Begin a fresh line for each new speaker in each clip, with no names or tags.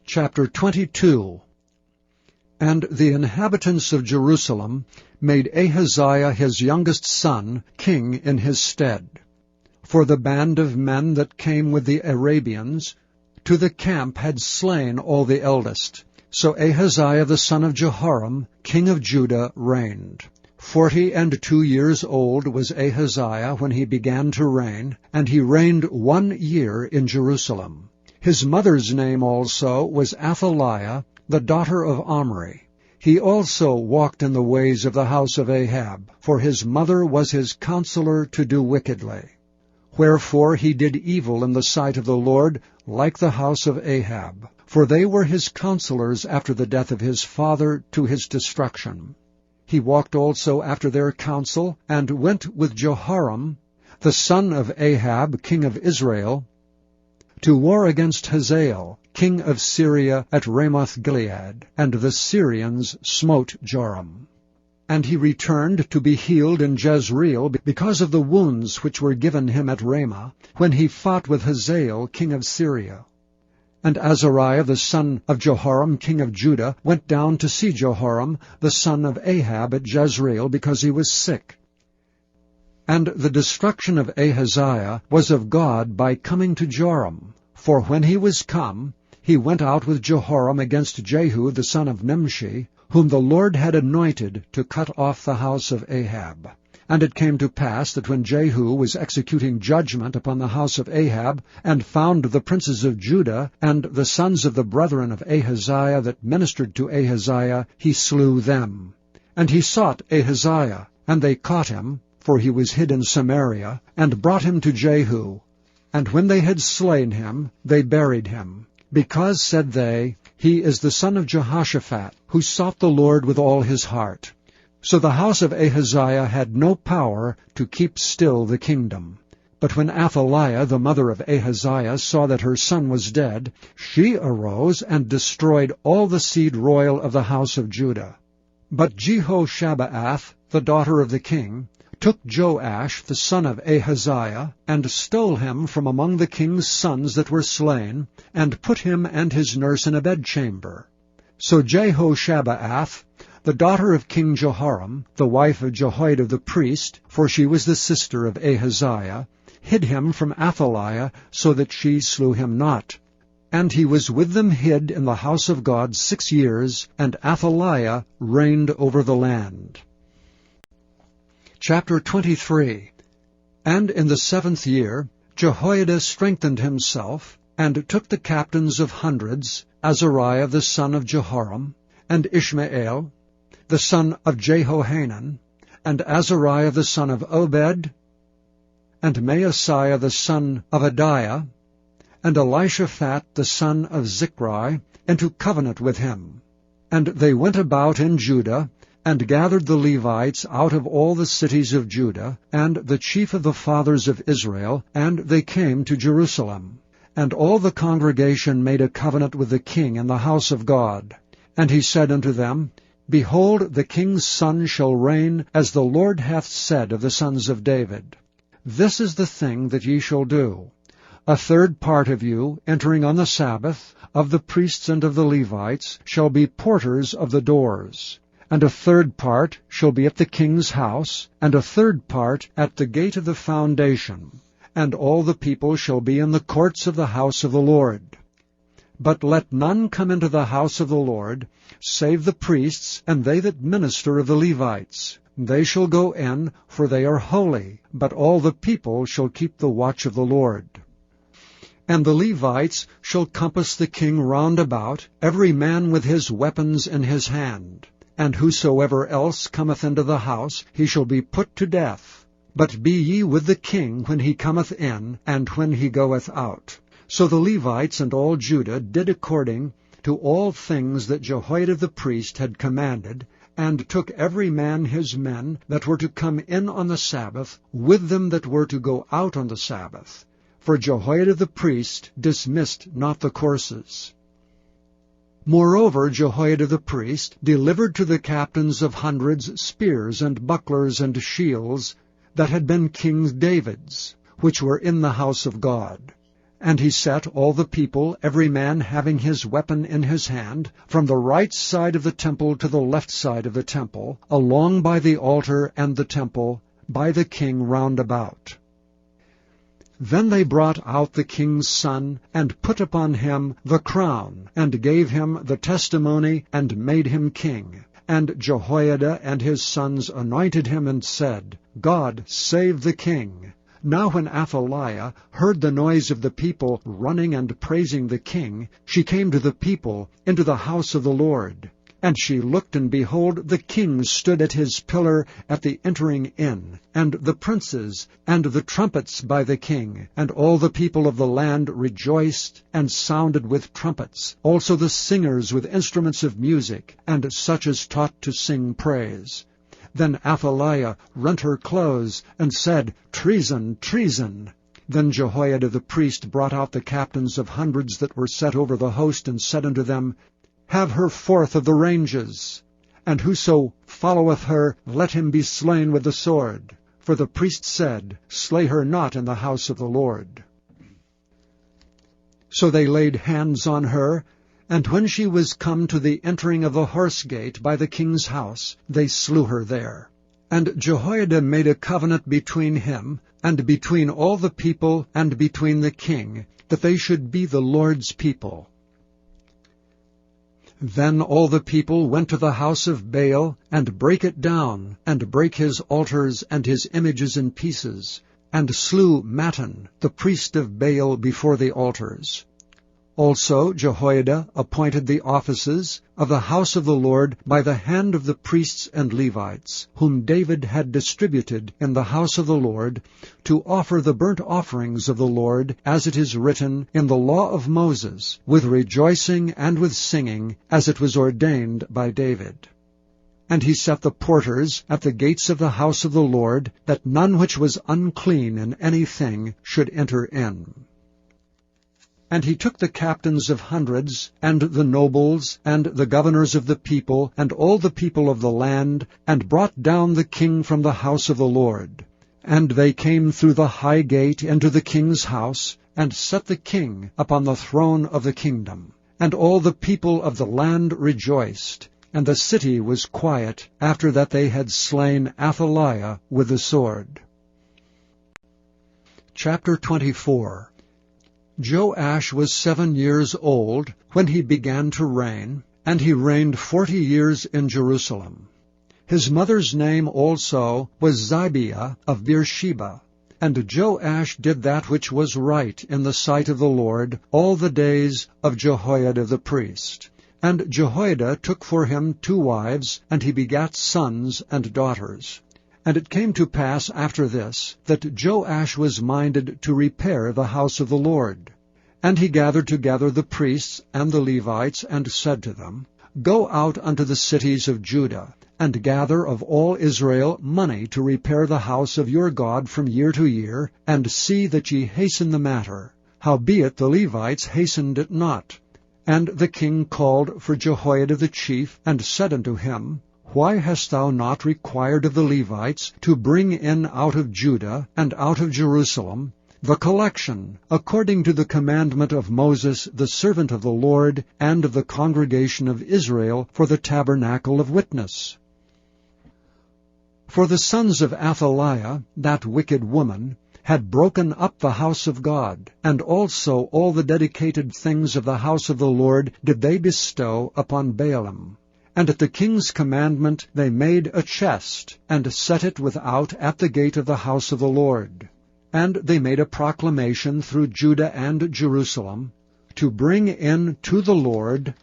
Chapter 22. And the inhabitants of Jerusalem made Ahaziah his youngest son king in his stead. For the band of men that came with the Arabians to the camp had slain all the eldest. So Ahaziah the son of Jehoram, king of Judah, reigned. 42 years old was Ahaziah when he began to reign, and he reigned 1 year in Jerusalem. His mother's name also was Athaliah, the daughter of Omri. He also walked in the ways of the house of Ahab, for his mother was his counselor to do wickedly. Wherefore he did evil in the sight of the Lord, like the house of Ahab, for they were his counselors after the death of his father to his destruction. He walked also after their counsel, and went with Jehoram, the son of Ahab, king of Israel, to war against Hazael, king of Syria, at Ramoth-Gilead, and the Syrians smote Joram. And he returned to be healed in Jezreel because of the wounds which were given him at Ramah, when he fought with Hazael, king of Syria. And Azariah the son of Jehoram, king of Judah, went down to see Jehoram, the son of Ahab, at Jezreel, because he was sick. And the destruction of Ahaziah was of God by coming to Joram. For when he was come, he went out with Jehoram against Jehu the son of Nimshi, whom the Lord had anointed to cut off the house of Ahab. And it came to pass that when Jehu was executing judgment upon the house of Ahab, and found the princes of Judah, and the sons of the brethren of Ahaziah that ministered to Ahaziah, he slew them. And he sought Ahaziah, and they caught him, for he was hid in Samaria, and brought him to Jehu. And when they had slain him, they buried him, because, said they, he is the son of Jehoshaphat, who sought the Lord with all his heart. So the house of Ahaziah had no power to keep still the kingdom. But when Athaliah, the mother of Ahaziah, saw that her son was dead, she arose and destroyed all the seed royal of the house of Judah. But Jehoshabeath, the daughter of the king, took Joash the son of Ahaziah, and stole him from among the king's sons that were slain, and put him and his nurse in a bedchamber. So Jehoshabeath, the daughter of King Jehoram, the wife of Jehoiada the priest, for she was the sister of Ahaziah, hid him from Athaliah, so that she slew him not. And he was with them hid in the house of God 6 years, and Athaliah reigned over the land. Chapter 23. And in the 7th year Jehoiada strengthened himself, and took the captains of hundreds, Azariah the son of Jehoram, and Ishmael, the son of Jehohanan, and Azariah the son of Obed, and Maaseiah the son of Adiah, and Elishaphat the son of Zichri, into covenant with him. And they went about in Judah, and gathered the Levites out of all the cities of Judah, and the chief of the fathers of Israel, and they came to Jerusalem. And all the congregation made a covenant with the king in the house of God. And he said unto them, Behold, the king's son shall reign, as the Lord hath said of the sons of David. This is the thing that ye shall do. 1/3 part of you, entering on the Sabbath, of the priests and of the Levites, shall be porters of the doors. And 1/3 part shall be at the king's house, and 1/3 part at the gate of the foundation. And all the people shall be in the courts of the house of the Lord. But let none come into the house of the Lord, save the priests and they that minister of the Levites. They shall go in, for they are holy, but all the people shall keep the watch of the Lord. And the Levites shall compass the king round about, every man with his weapons in his hand. And whosoever else cometh into the house, he shall be put to death. But be ye with the king when he cometh in, and when he goeth out. So the Levites and all Judah did according to all things that Jehoiada the priest had commanded, and took every man his men that were to come in on the Sabbath, with them that were to go out on the Sabbath. For Jehoiada the priest dismissed not the courses. Moreover, Jehoiada the priest delivered to the captains of hundreds spears and bucklers and shields that had been King David's, which were in the house of God. And he set all the people, every man having his weapon in his hand, from the right side of the temple to the left side of the temple, along by the altar and the temple, by the king round about. Then they brought out the king's son, and put upon him the crown, and gave him the testimony, and made him king. And Jehoiada and his sons anointed him, and said, God save the king. Now when Athaliah heard the noise of the people running and praising the king, she came to the people into the house of the Lord. And she looked, and behold, the king stood at his pillar at the entering in, and the princes, and the trumpets by the king, and all the people of the land rejoiced, and sounded with trumpets, also the singers with instruments of music, and such as taught to sing praise. Then Athaliah rent her clothes, and said, Treason, treason! Then Jehoiada the priest brought out the captains of hundreds that were set over the host, and said unto them, Have her forth of the ranges, and whoso followeth her, let him be slain with the sword. For the priest said, Slay her not in the house of the Lord. So they laid hands on her, and when she was come to the entering of the horse gate by the king's house, they slew her there. And Jehoiada made a covenant between him, and between all the people, and between the king, that they should be the Lord's people. Then all the people went to the house of Baal, and brake it down, and brake his altars and his images in pieces, and slew Mattan, the priest of Baal, before the altars. Also Jehoiada appointed the offices of the house of the Lord by the hand of the priests and Levites, whom David had distributed in the house of the Lord, to offer the burnt offerings of the Lord, as it is written in the law of Moses, with rejoicing and with singing, as it was ordained by David. And he set the porters at the gates of the house of the Lord, that none which was unclean in any thing should enter in. And he took the captains of hundreds, and the nobles, and the governors of the people, and all the people of the land, and brought down the king from the house of the Lord. And they came through the high gate into the king's house, and set the king upon the throne of the kingdom. And all the people of the land rejoiced, and the city was quiet, after that they had slain Athaliah with the sword. Chapter 24. Joash was 7 years old when he began to reign, and he reigned 40 years in Jerusalem. His mother's name also was Zibiah of Beersheba. And Joash did that which was right in the sight of the Lord all the days of Jehoiada the priest. And Jehoiada took for him 2 wives, and he begat sons and daughters. And it came to pass after this, that Joash was minded to repair the house of the Lord. And he gathered together the priests and the Levites, and said to them, Go out unto the cities of Judah, and gather of all Israel money to repair the house of your God from year to year, and see that ye hasten the matter. Howbeit the Levites hastened it not. And the king called for Jehoiada the chief, and said unto him, Why hast thou not required of the Levites to bring in out of Judah and out of Jerusalem the collection, according to the commandment of Moses the servant of the Lord, and of the congregation of Israel, for the tabernacle of witness? For the sons of Athaliah, that wicked woman, had broken up the house of God, and also all the dedicated things of the house of the Lord did they bestow upon Baalim. And at the king's commandment they made a chest, and set it without at the gate of the house of the Lord. And they made a proclamation through Judah and Jerusalem, to bring in to the Lord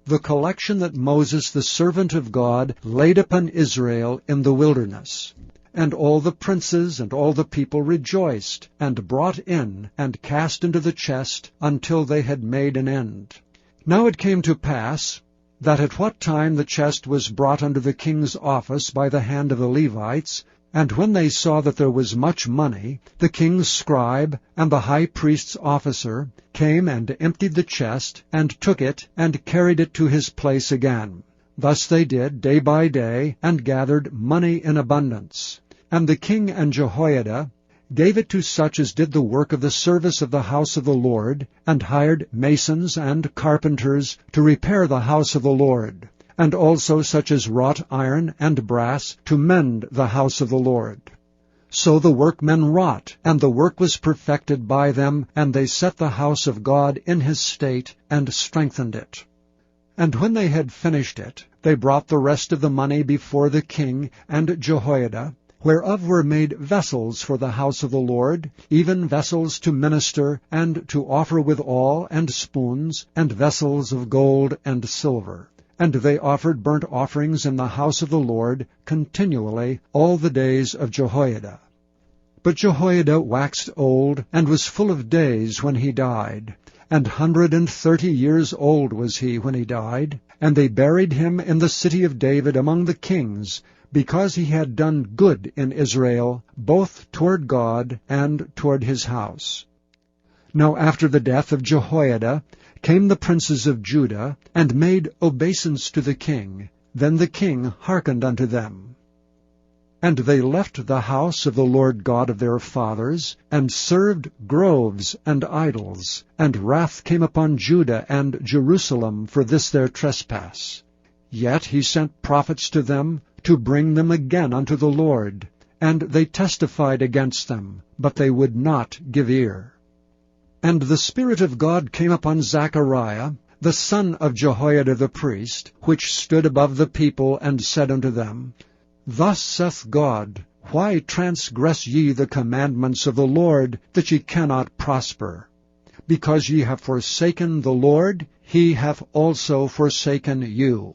the collection that Moses the servant of God laid upon Israel in the wilderness. And all the princes and all the people rejoiced, and brought in, and cast into the chest, until they had made an end. Now it came to pass, that at what time the chest was brought unto the king's office by the hand of the Levites, and when they saw that there was much money, the king's scribe and the high priest's officer came and emptied the chest, and took it, and carried it to his place again. Thus they did day by day, and gathered money in abundance. And the king and Jehoiada gave it to such as did the work of the service of the house of the Lord, and hired masons and carpenters to repair the house of the Lord, and also such as wrought iron and brass to mend the house of the Lord. So the workmen wrought, and the work was perfected by them, and they set the house of God in his state, and strengthened it. And when they had finished it, they brought the rest of the money before the king and Jehoiada, whereof were made vessels for the house of the Lord, even vessels to minister, and to offer withal, and spoons, and vessels of gold and silver. And they offered burnt offerings in the house of the Lord continually all the days of Jehoiada. But Jehoiada waxed old, and was full of days when he died. 130 years old was he when he died. And they buried him in the city of David among the kings, because he had done good in Israel, both toward God and toward his house. Now after the death of Jehoiada came the princes of Judah, and made obeisance to the king. Then the king hearkened unto them. And they left the house of the Lord God of their fathers, and served groves and idols, and wrath came upon Judah and Jerusalem for this their trespass. Yet he sent prophets to them, to bring them again unto the Lord. And they testified against them, but they would not give ear. And the Spirit of God came upon Zechariah, the son of Jehoiada the priest, which stood above the people, and said unto them, Thus saith God, Why transgress ye the commandments of the Lord, that ye cannot prosper? Because ye have forsaken the Lord, he hath also forsaken you.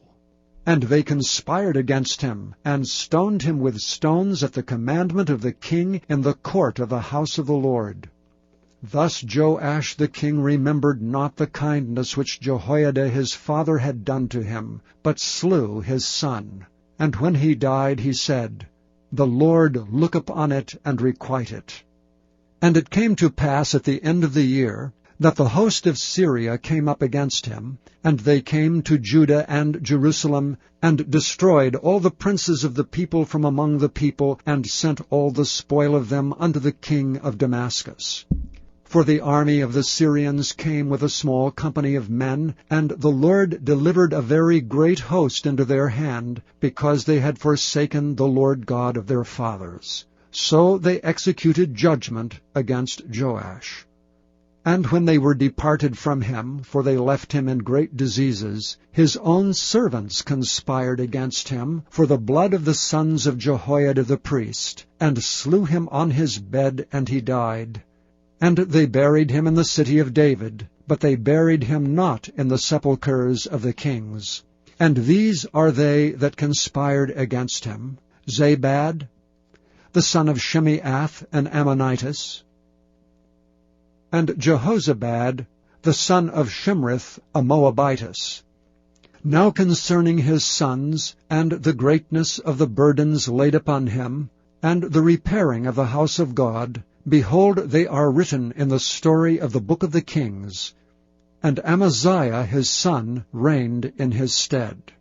And they conspired against him, and stoned him with stones at the commandment of the king in the court of the house of the Lord. Thus Joash the king remembered not the kindness which Jehoiada his father had done to him, but slew his son. And when he died, he said, The Lord look upon it, and requite it. And it came to pass at the end of the year, that the host of Syria came up against him, and they came to Judah and Jerusalem, and destroyed all the princes of the people from among the people, and sent all the spoil of them unto the king of Damascus. For the army of the Syrians came with a small company of men, and the Lord delivered a very great host into their hand, because they had forsaken the Lord God of their fathers. So they executed judgment against Joash. And when they were departed from him, for they left him in great diseases, his own servants conspired against him for the blood of the sons of Jehoiada the priest, and slew him on his bed, and he died. And they buried him in the city of David, but they buried him not in the sepulchres of the kings. And these are they that conspired against him: Zabad, the son of Shimeath, an Ammonitess, and Jehozabad, the son of Shimrith, a Moabitess. Now concerning his sons, and the greatness of the burdens laid upon him, and the repairing of the house of God, behold, they are written in the story of the book of the kings. And Amaziah his son reigned in his stead.